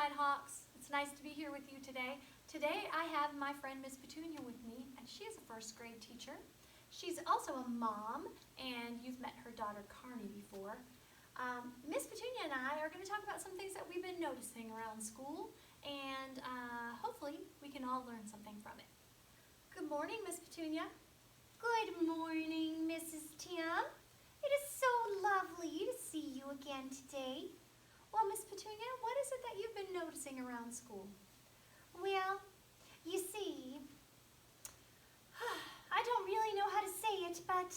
Nighthawks. It's nice to be here with you today. Today I have my friend Miss Petunia with me, and she is a first grade teacher. She's also a mom, and you've met her daughter Carney before. Miss Petunia and I are going to talk about some things that we've been noticing around school, and hopefully we can all learn something from it. Good morning, Miss Petunia. Good morning, Mrs. Tim. It is so lovely to see you again today. Well, Miss Petunia, what is it that you've been noticing around school? Well, you see, I don't really know how to say it, but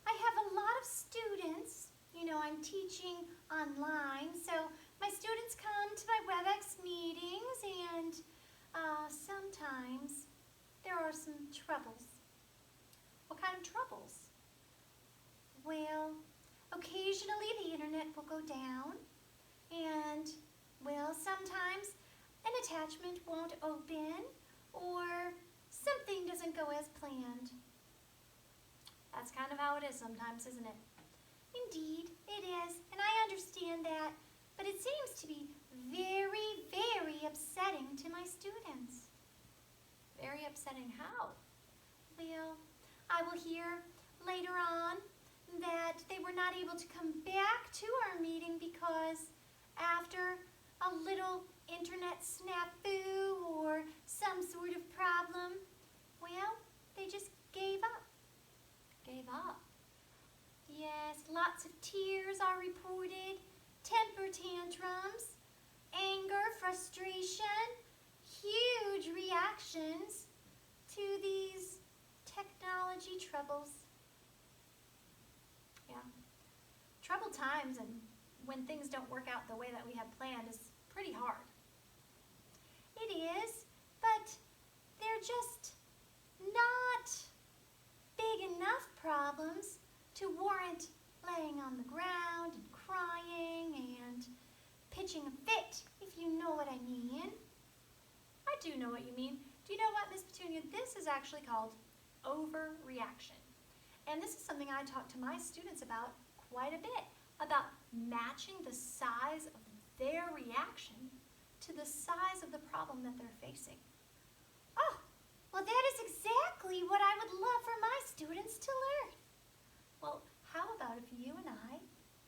I have a lot of students. You know, I'm teaching online, so my students come to my WebEx meetings, and sometimes there are some troubles. What kind of troubles? Well, occasionally the internet will go down, and, well, sometimes an attachment won't open, or something doesn't go as planned. That's kind of how it is sometimes, isn't it? Indeed, it is, and I understand that, but it seems to be very, very upsetting to my students. Very upsetting how? Well, I will hear later on that they were not able to come back to our meeting because after a little internet snafu or some sort of problem, well, they just gave up. Gave up? Yes, lots of tears are reported, temper tantrums, anger, frustration, huge reactions to these technology troubles. Yeah. Troubled times and when things don't work out the way that we have planned is pretty hard. It is, but they're just not big enough problems to warrant laying on the ground and crying and pitching a fit, if you know what I mean. I do know what you mean. Do you know what, Miss Petunia? This is actually called overreaction. And this is something I talk to my students about quite a bit, about matching the size of their reaction to the size of the problem that they're facing. Oh, well, that is exactly what I would love for my students to learn. Well, how about if you and I,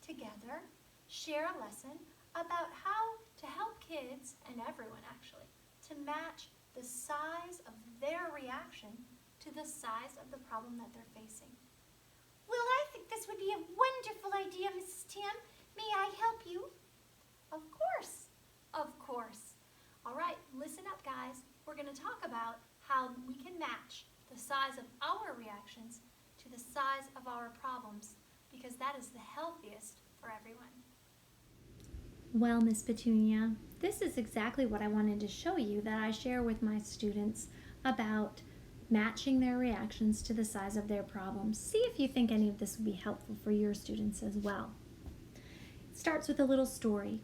together, share a lesson about how to help kids, and everyone actually, to match the size of their reaction to the size of the problem that they're facing. Well, I think this would be a wonderful idea, Mrs. Tim. May I help you? Of course. Of course. All right, listen up, guys. We're going to talk about how we can match the size of our reactions to the size of our problems, because that is the healthiest for everyone. Well, Miss Petunia, this is exactly what I wanted to show you that I share with my students about matching their reactions to the size of their problems. See if you think any of this would be helpful for your students as well. It starts with a little story.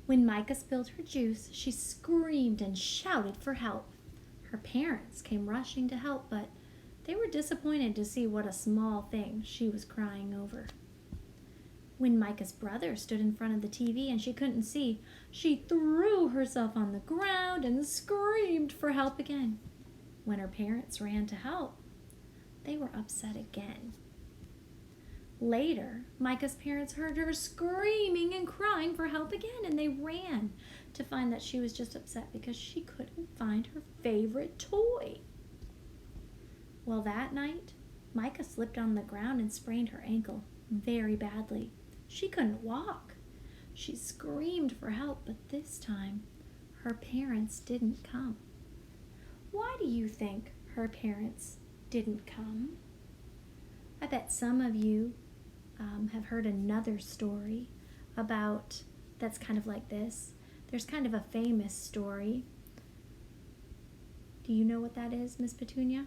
When Micah spilled her juice, she screamed and shouted for help. Her parents came rushing to help, but they were disappointed to see what a small thing she was crying over. When Micah's brother stood in front of the TV and she couldn't see, she threw herself on the ground and screamed for help again. When her parents ran to help, they were upset again. Later, Micah's parents heard her screaming and crying for help again, and they ran to find that she was just upset because she couldn't find her favorite toy. Well, that night, Micah slipped on the ground and sprained her ankle very badly. She couldn't walk. She screamed for help, but this time, her parents didn't come. Why do you think her parents didn't come? I bet some of you have heard another story about that's kind of like this. There's kind of a famous story. Do you know what that is, Miss Petunia?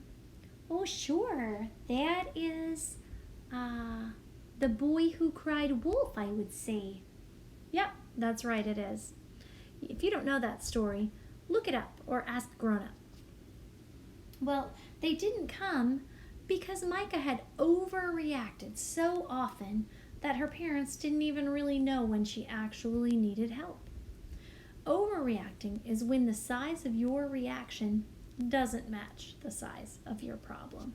Oh, sure. That is, The Boy Who Cried Wolf, I would say. Yep, that's right, it is. If you don't know that story, look it up or ask the grown-up. Well, they didn't come because Micah had overreacted so often that her parents didn't even really know when she actually needed help. overreacting is when the size of your reaction doesn't match the size of your problem.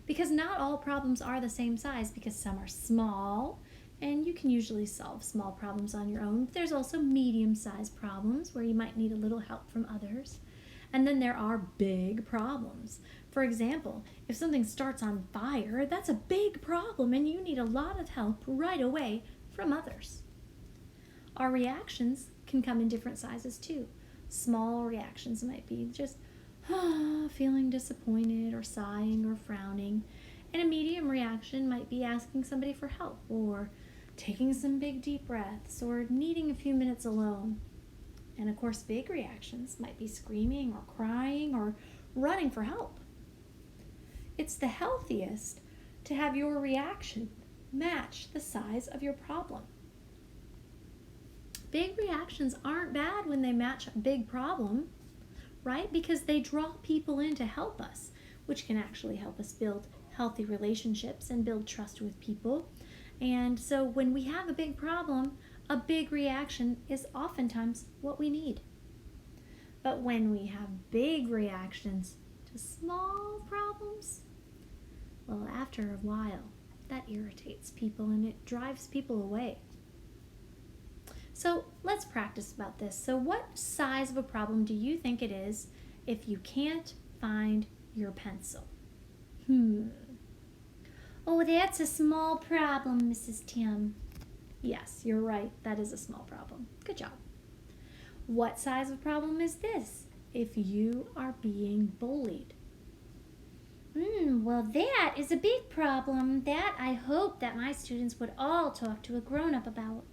Because not all problems are the same size, because some are small and you can usually solve small problems on your own. But there's also medium-sized problems where you might need a little help from others. And then there are big problems. For example, if something starts on fire, that's a big problem and you need a lot of help right away from others. Our reactions can come in different sizes too. Small reactions might be just feeling disappointed or sighing or frowning. And a medium reaction might be asking somebody for help or taking some big deep breaths or needing a few minutes alone. And of course, big reactions might be screaming or crying or running for help. It's the healthiest to have your reaction match the size of your problem. Big reactions aren't bad when they match a big problem, right? Because they draw people in to help us, which can actually help us build healthy relationships and build trust with people. And so when we have a big problem, a big reaction is oftentimes what we need. But when we have big reactions to small problems, well, after a while, that irritates people and it drives people away. So let's practice about this. So what size of a problem do you think it is if you can't find your pencil? Oh, that's a small problem, Mrs. Tim. Yes, you're right. That is a small problem. Good job. What size of problem is this if you are being bullied? Well, that is a big problem. That I hope that my students would all talk to a grown-up about.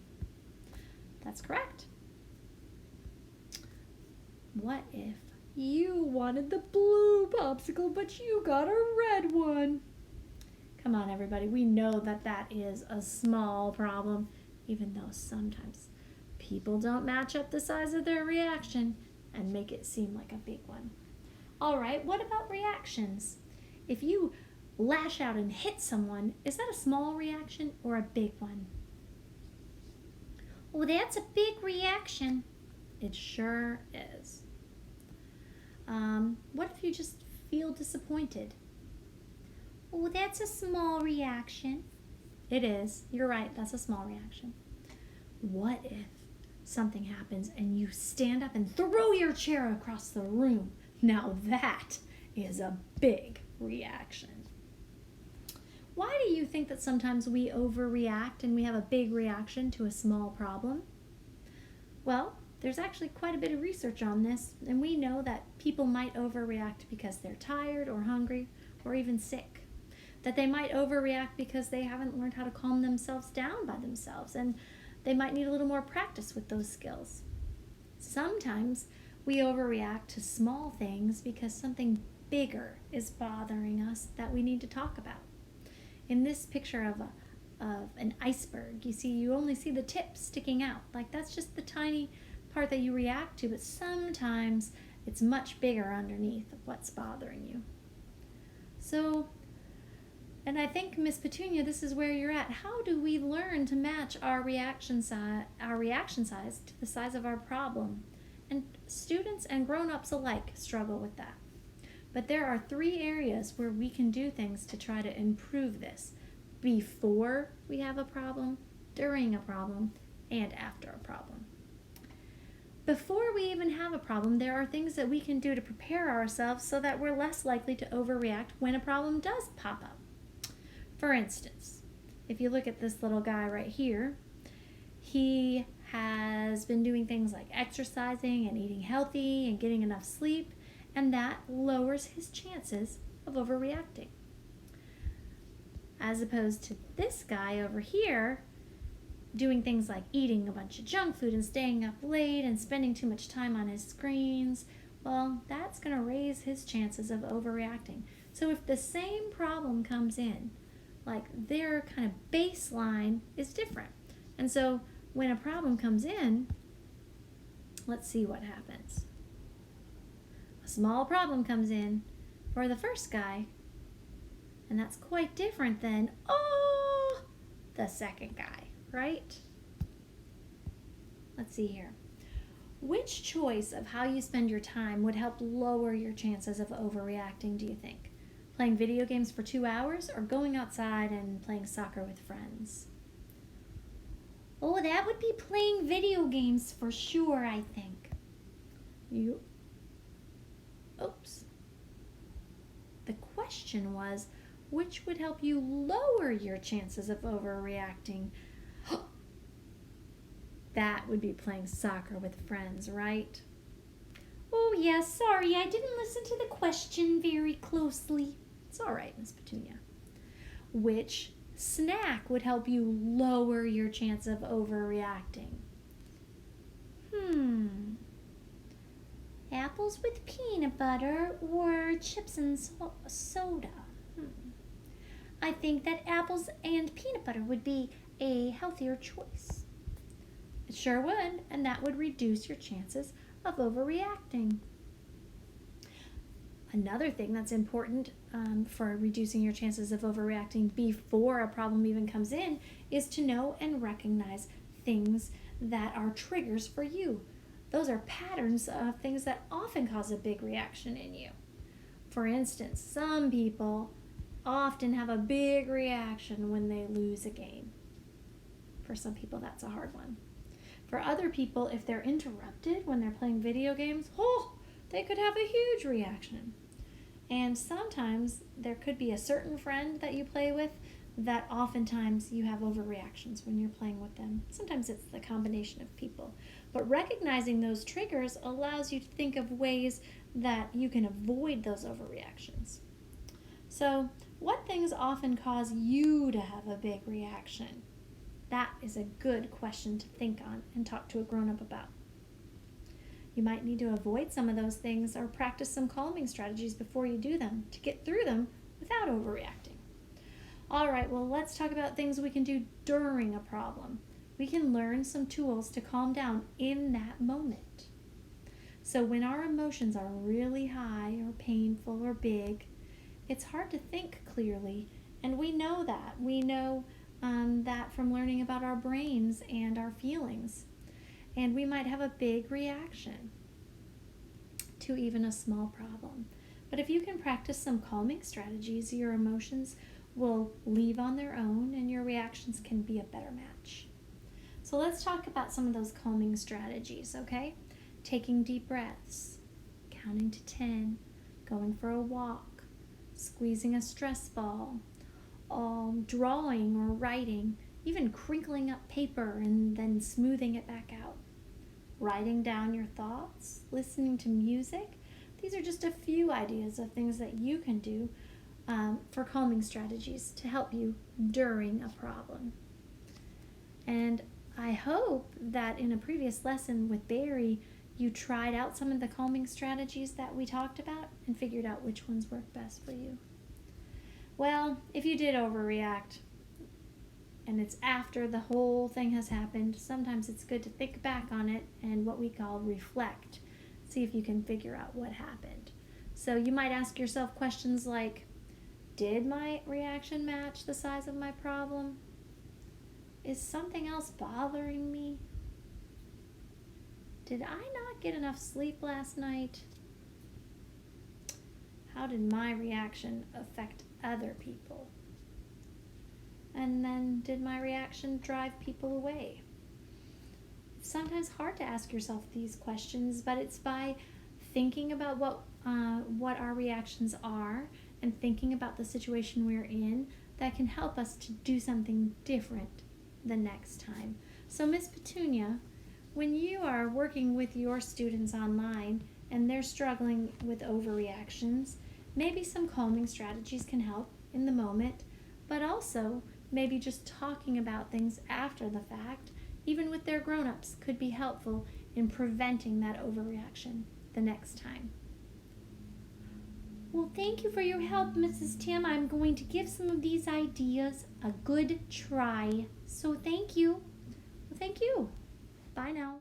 That's correct. What if you wanted the blue popsicle, but you got a red one? Come on, everybody. We know that that is a small problem, even though sometimes people don't match up the size of their reaction and make it seem like a big one. All right, what about reactions? If you lash out and hit someone, is that a small reaction or a big one? Oh, that's a big reaction. It sure is. What if you just feel disappointed? Oh, that's a small reaction. It is. You're right. That's a small reaction. What if something happens and you stand up and throw your chair across the room? Now that is a big reaction. Why do you think that sometimes we overreact and we have a big reaction to a small problem? Well, there's actually quite a bit of research on this, and we know that people might overreact because they're tired or hungry or even sick. That they might overreact because they haven't learned how to calm themselves down by themselves, and they might need a little more practice with those skills. Sometimes we overreact to small things because something bigger is bothering us that we need to talk about. In this picture of an iceberg, you only see the tip sticking out. Like that's just the tiny part that you react to, but sometimes it's much bigger underneath of what's bothering you. So, and I think, Miss Petunia, this is where you're at. How do we learn to match our reaction size to the size of our problem? And students and grown-ups alike struggle with that. But there are 3 areas where we can do things to try to improve this: before we have a problem, during a problem, and after a problem. Before we even have a problem, there are things that we can do to prepare ourselves so that we're less likely to overreact when a problem does pop up. For instance, if you look at this little guy right here, he has been doing things like exercising and eating healthy and getting enough sleep, and that lowers his chances of overreacting. As opposed to this guy over here, doing things like eating a bunch of junk food and staying up late and spending too much time on his screens, well, that's going to raise his chances of overreacting. So if the same problem comes in, like their kind of baseline is different. And so when a problem comes in, let's see what happens. A small problem comes in for the first guy, and that's quite different than, the second guy, right? Let's see here. Which choice of how you spend your time would help lower your chances of overreacting, do you think? Playing video games for 2 hours or going outside and playing soccer with friends? Oh, that would be playing video games for sure, I think. Oops. The question was, which would help you lower your chances of overreacting? That would be playing soccer with friends, right? Oh, yeah, sorry, I didn't listen to the question very closely. It's all right, Miss Petunia. Which snack would help you lower your chance of overreacting? Apples with peanut butter or chips and soda? I think that apples and peanut butter would be a healthier choice. It sure would, and that would reduce your chances of overreacting. Another thing that's important for reducing your chances of overreacting before a problem even comes in is to know and recognize things that are triggers for you. Those are patterns of things that often cause a big reaction in you. For instance, some people often have a big reaction when they lose a game. For some people, that's a hard one. For other people, if they're interrupted when they're playing video games, they could have a huge reaction. And sometimes there could be a certain friend that you play with that oftentimes you have overreactions when you're playing with them. Sometimes it's the combination of people. But recognizing those triggers allows you to think of ways that you can avoid those overreactions. So, what things often cause you to have a big reaction? That is a good question to think on and talk to a grown-up about. You might need to avoid some of those things or practice some calming strategies before you do them to get through them without overreacting. All right, well, let's talk about things we can do during a problem. We can learn some tools to calm down in that moment. So when our emotions are really high or painful or big, it's hard to think clearly, and we know that. We know that from learning about our brains and our feelings. And we might have a big reaction to even a small problem. But if you can practice some calming strategies, your emotions will leave on their own and your reactions can be a better match. So let's talk about some of those calming strategies, okay? Taking deep breaths, counting to 10, going for a walk, squeezing a stress ball, drawing or writing, even crinkling up paper and then smoothing it back out. Writing down your thoughts, listening to music. These are just a few ideas of things that you can do for calming strategies to help you during a problem. And I hope that in a previous lesson with Barry, you tried out some of the calming strategies that we talked about and figured out which ones work best for you. Well, if you did overreact, and it's after the whole thing has happened, sometimes it's good to think back on it and what we call reflect. See if you can figure out what happened. So you might ask yourself questions like, did my reaction match the size of my problem? Is something else bothering me? Did I not get enough sleep last night? How did my reaction affect other people? And then, did my reaction drive people away? It's sometimes hard to ask yourself these questions, but it's by thinking about what our reactions are and thinking about the situation we're in that can help us to do something different the next time. So, Miss Petunia, when you are working with your students online and they're struggling with overreactions, maybe some calming strategies can help in the moment, but also maybe just talking about things after the fact, even with their grown-ups, could be helpful in preventing that overreaction the next time. Well, thank you for your help, Mrs. Tim. I'm going to give some of these ideas a good try. So thank you. Well, thank you. Bye now.